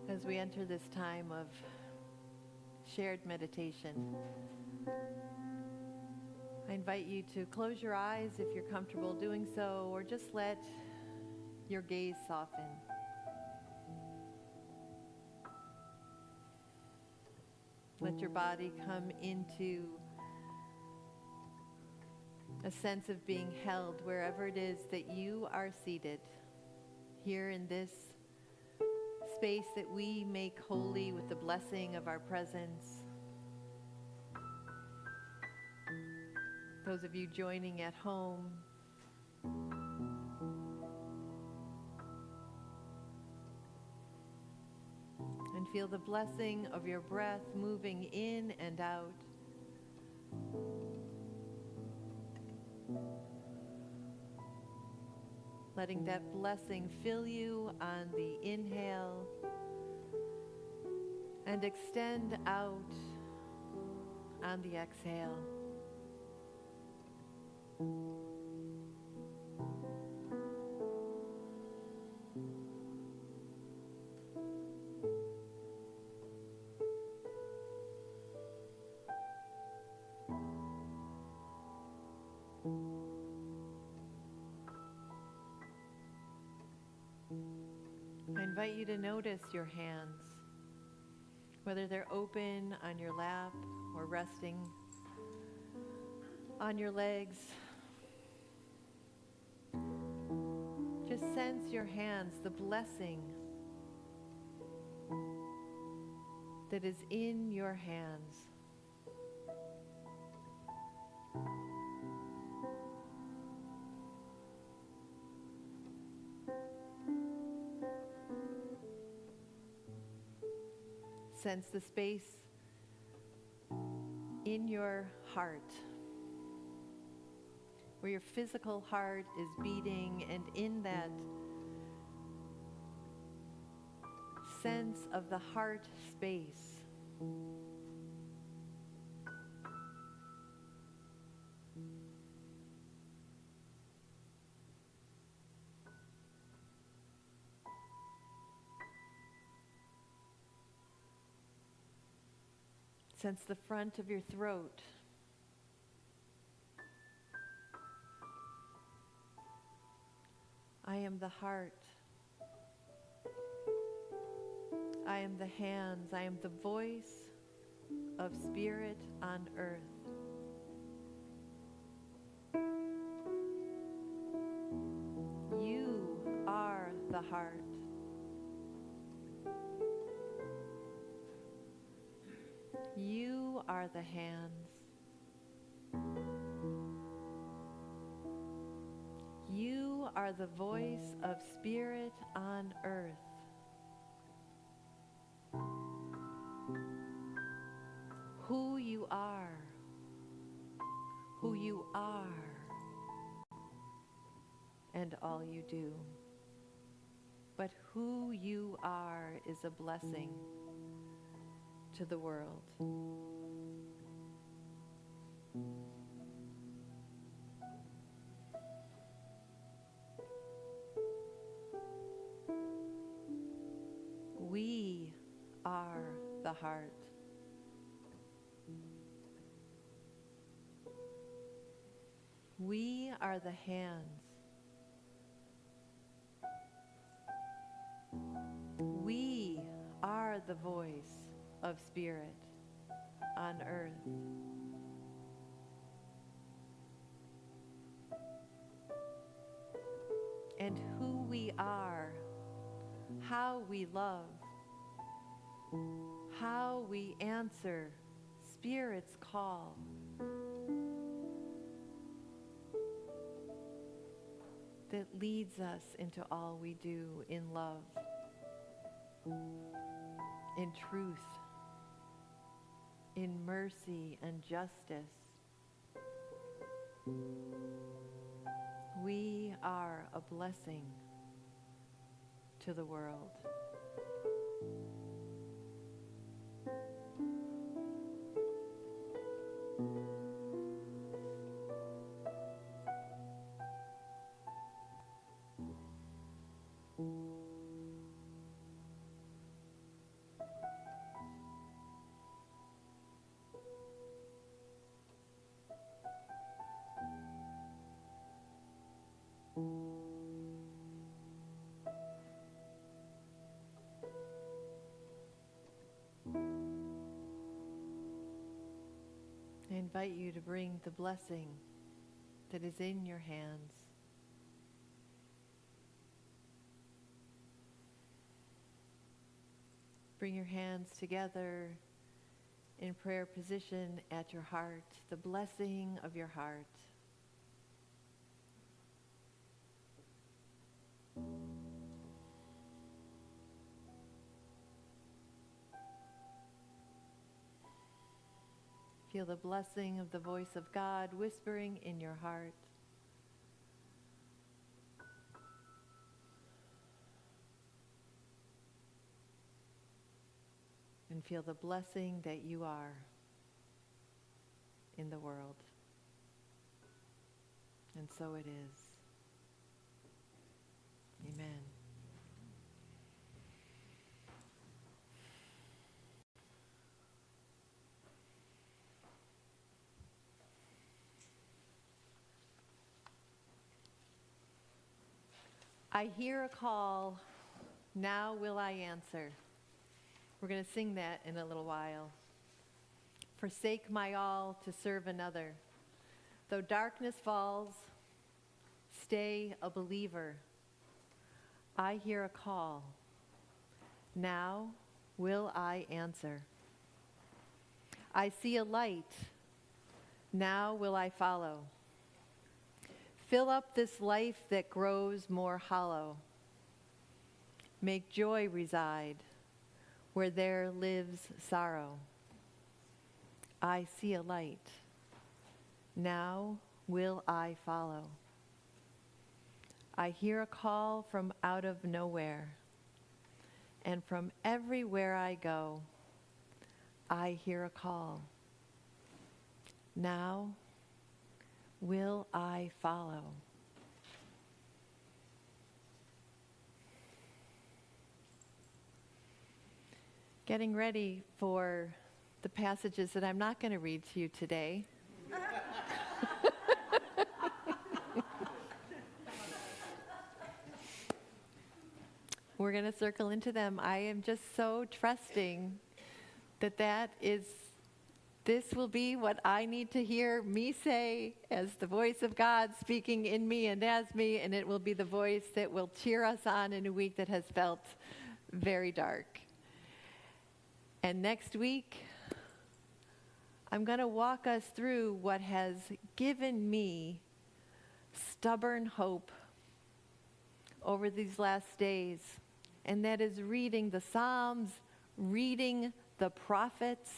As we enter this time of shared meditation, I invite you to close your eyes if you're comfortable doing so, or just let your gaze soften. Let your body come into a sense of being held wherever it is that you are seated, here in this space that we make holy with the blessing of our presence. Those of you joining at home, and feel the blessing of your breath moving in and out. Letting that blessing fill you on the inhale and extend out on the exhale. I invite you to notice your hands, whether they're open on your lap or resting on your legs. Just sense your hands, the blessing that is in your hands. Sense the space in your heart, where your physical heart is beating, and in that sense of the heart space, sense the front of your throat. I am the heart. I am the hands. I am the voice of spirit on earth. You are the heart. You are the hands. You are the voice of spirit on earth. Who you are, and all you do. But who you are is a blessing to the world. We are the heart. We are the hands. We are the voice of spirit on earth. And who we are, how we love, how we answer Spirit's call. That leads us into all we do in love, in truth, in mercy and justice. We are a blessing to the world. invite you to bring the blessing that is in your hands. Bring your hands together in prayer position at your heart, the blessing of your heart. Feel the blessing of the voice of God whispering in your heart. And feel the blessing that you are in the world. And so it is. Amen. I hear a call, now will I answer. We're going to sing that in a little while. Forsake my all to serve another. Though darkness falls, stay a believer. I hear a call, now will I answer. I see a light, now will I follow. Fill up this life that grows more hollow. Make joy reside where there lives sorrow. I see a light. Now will I follow. I hear a call from out of nowhere, and from everywhere I go, I hear a call. Now will I follow. Getting ready for the passages that I'm not going to read to you today. We're going to circle into them. I am just so trusting that this will be what I need to hear me say as the voice of God speaking in me and as me, and it will be the voice that will cheer us on in a week that has felt very dark. And next week, I'm going to walk us through what has given me stubborn hope over these last days, and that is reading the Psalms, reading the prophets,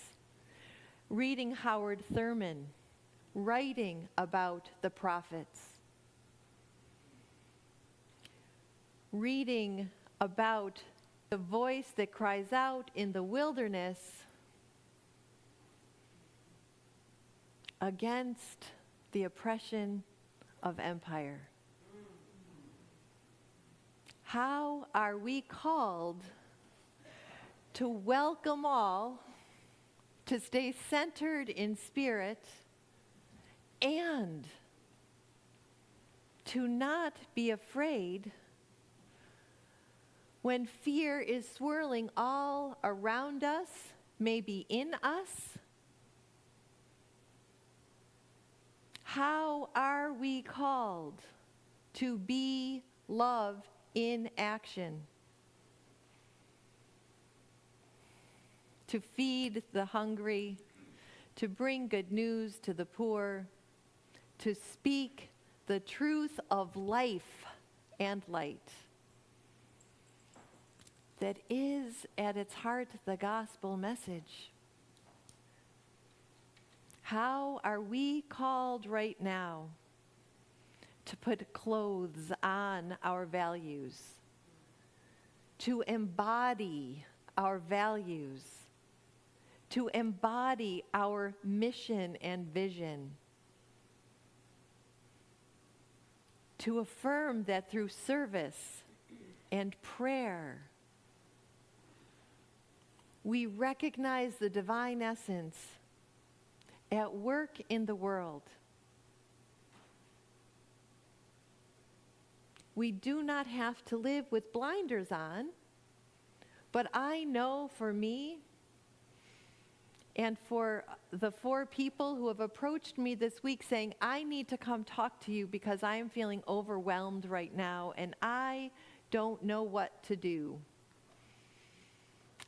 reading Howard Thurman, writing about the prophets, reading about the voice that cries out in the wilderness against the oppression of empire. How are we called to welcome all, to stay centered in spirit, and to not be afraid when fear is swirling all around us, maybe in us? How are we called to be love in action? To feed the hungry, to bring good news to the poor, to speak the truth of life and light that is at its heart the gospel message. How are we called right now to put clothes on our values, to embody our values, to embody our mission and vision, to affirm that through service and prayer, we recognize the divine essence at work in the world. We do not have to live with blinders on, but I know for me, And for the 4 people who have approached me this week saying, I need to come talk to you because I am feeling overwhelmed right now and I don't know what to do.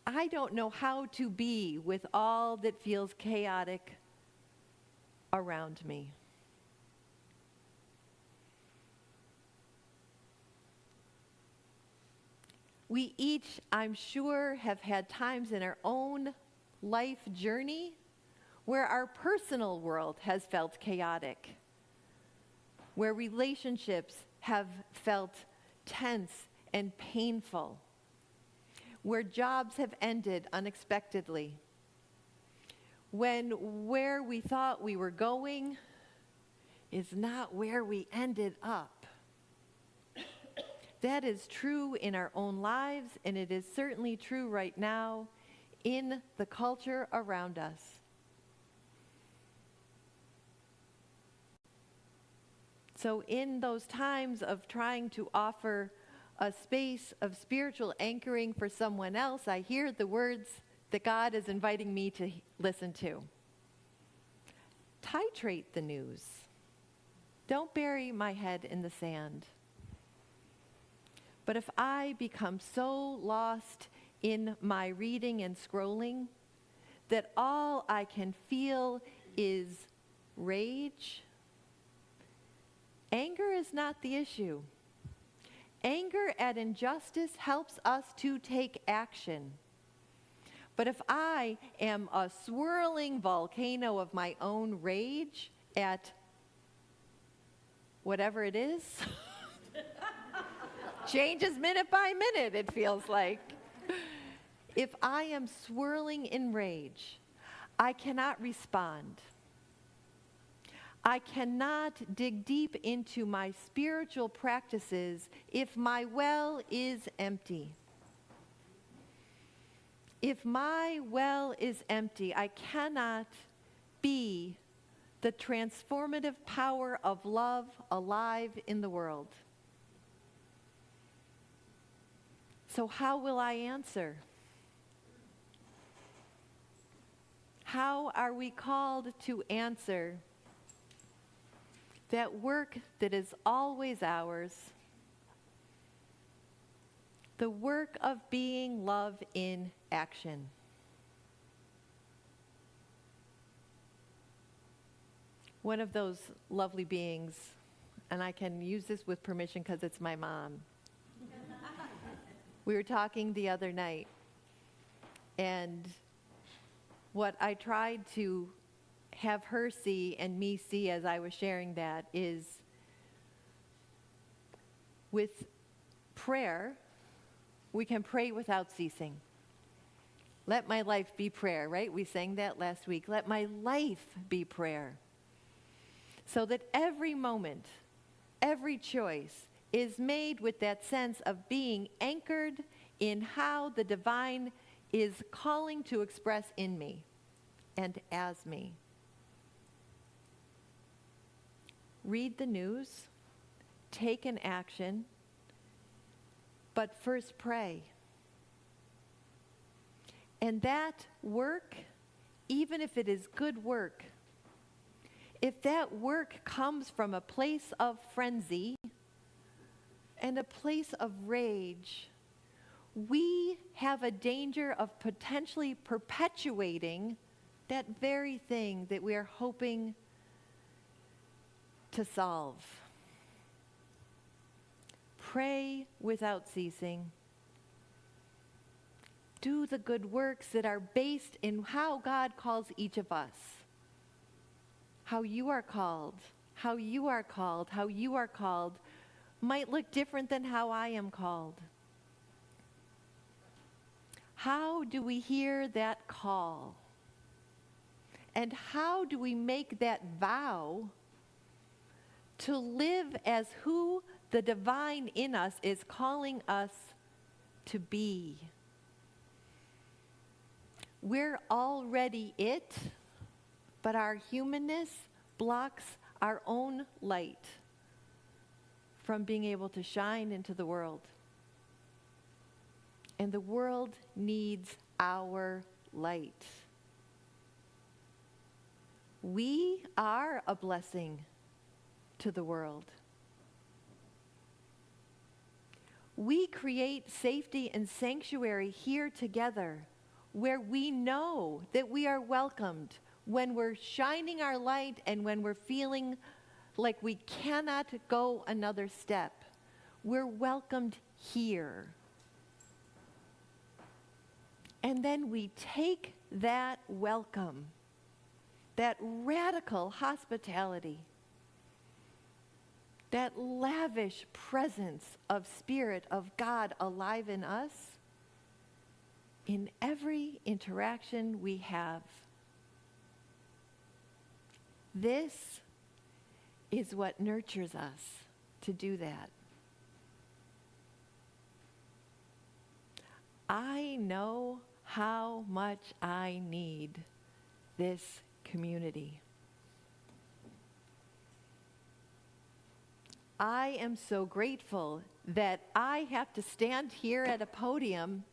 I don't know how to be with all that feels chaotic around me. We each, I'm sure, have had times in our own life journey where our personal world has felt chaotic, where relationships have felt tense and painful, where jobs have ended unexpectedly, when where we thought we were going is not where we ended up. That is true in our own lives, and it is certainly true right now in the culture around us. So in those times of trying to offer a space of spiritual anchoring for someone else, I hear the words that God is inviting me to listen to. Titrate the news. Don't bury my head in the sand. But if I become so lost in my reading and scrolling that all I can feel is rage, anger is not the issue. Anger at injustice helps us to take action. But if I am a swirling volcano of my own rage at whatever it is, changes minute by minute, it feels like. If I am swirling in rage, I cannot respond. I cannot dig deep into my spiritual practices if my well is empty. If my well is empty, I cannot be the transformative power of love alive in the world. So how will I answer? How are we called to answer that work that is always ours, the work of being love in action? One of those lovely beings, and I can use this with permission because it's my mom. We were talking the other night, and what I tried to have her see and me see as I was sharing that is with prayer, we can pray without ceasing. Let my life be prayer, right? We sang that last week. Let my life be prayer. So that every moment, every choice is made with that sense of being anchored in how the divine is calling to express in me and as me. Read the news, take an action, but first pray. And that work, even if it is good work, if that work comes from a place of frenzy and a place of rage, we have a danger of potentially perpetuating that very thing that we are hoping to solve. Pray without ceasing. Do the good works that are based in how God calls each of us. How you are called, how you are called, how you are called might look different than how I am called. How do we hear that call? And how do we make that vow to live as who the divine in us is calling us to be? We're already it, but our humanness blocks our own light from being able to shine into the world. And the world needs our light. We are a blessing to the world. We create safety and sanctuary here together where we know that we are welcomed when we're shining our light and when we're feeling like we cannot go another step. We're welcomed here. And then we take that welcome, that radical hospitality, that lavish presence of Spirit of God alive in us in every interaction we have. This is what nurtures us to do that. I know how much I need this community. I am so grateful that I have to stand here at a podium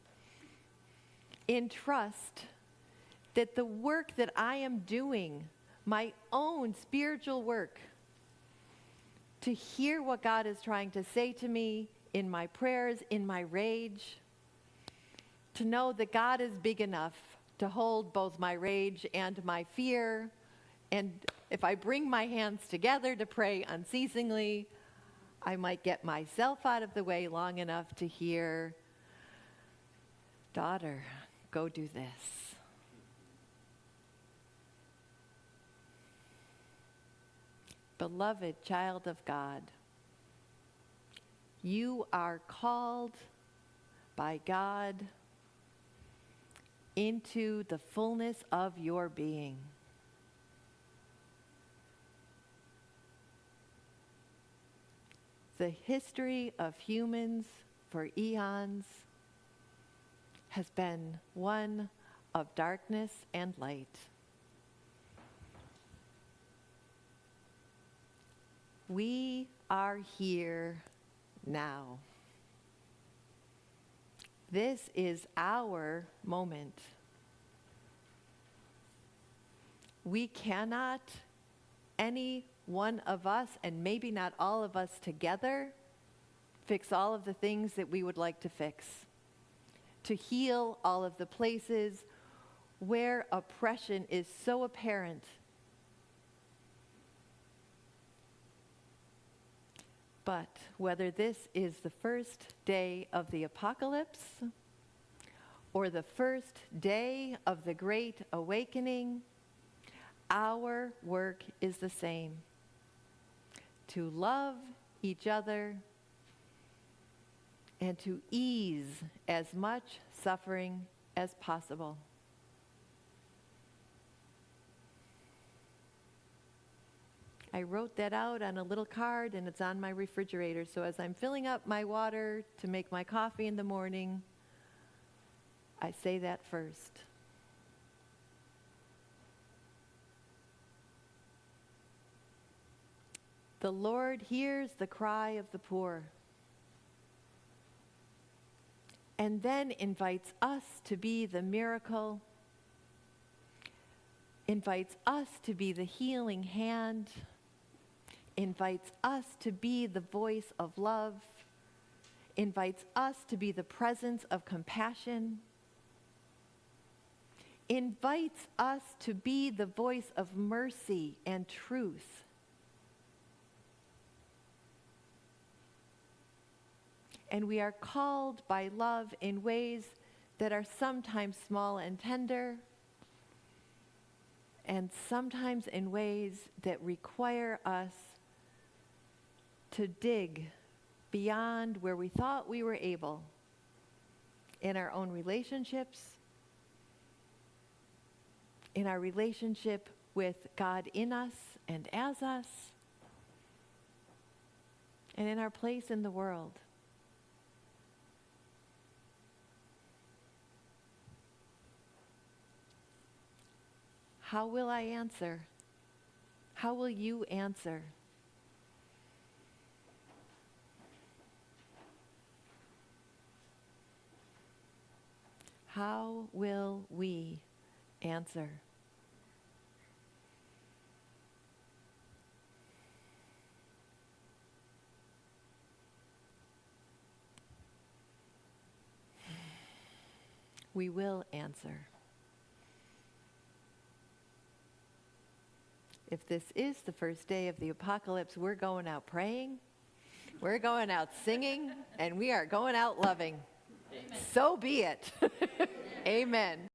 in trust that the work that I am doing, my own spiritual work, to hear what God is trying to say to me in my prayers, in my rage, to know that God is big enough to hold both my rage and my fear. And if I bring my hands together to pray unceasingly, I might get myself out of the way long enough to hear, daughter, go do this. Beloved child of God, you are called by God into the fullness of your being. The history of humans for eons has been one of darkness and light. We are here now. This is our moment. We cannot, any one of us, and maybe not all of us together, fix all of the things that we would like to fix. To heal all of the places where oppression is so apparent. But whether this is the first day of the apocalypse or the first day of the Great Awakening, our work is the same: to love each other and to ease as much suffering as possible. I wrote that out on a little card, and it's on my refrigerator. So as I'm filling up my water to make my coffee in the morning, I say that first. The Lord hears the cry of the poor, and then invites us to be the miracle, invites us to be the healing hand, invites us to be the voice of love, invites us to be the presence of compassion, invites us to be the voice of mercy and truth. And we are called by love in ways that are sometimes small and tender, and sometimes in ways that require us to dig beyond where we thought we were able in our own relationships, in our relationship with God in us and as us, and in our place in the world. How will I answer? How will you answer? How will we answer? we will answer. If this is the first day of the apocalypse, we're going out praying, we're going out singing, and we are going out loving. Amen. So be it. Amen.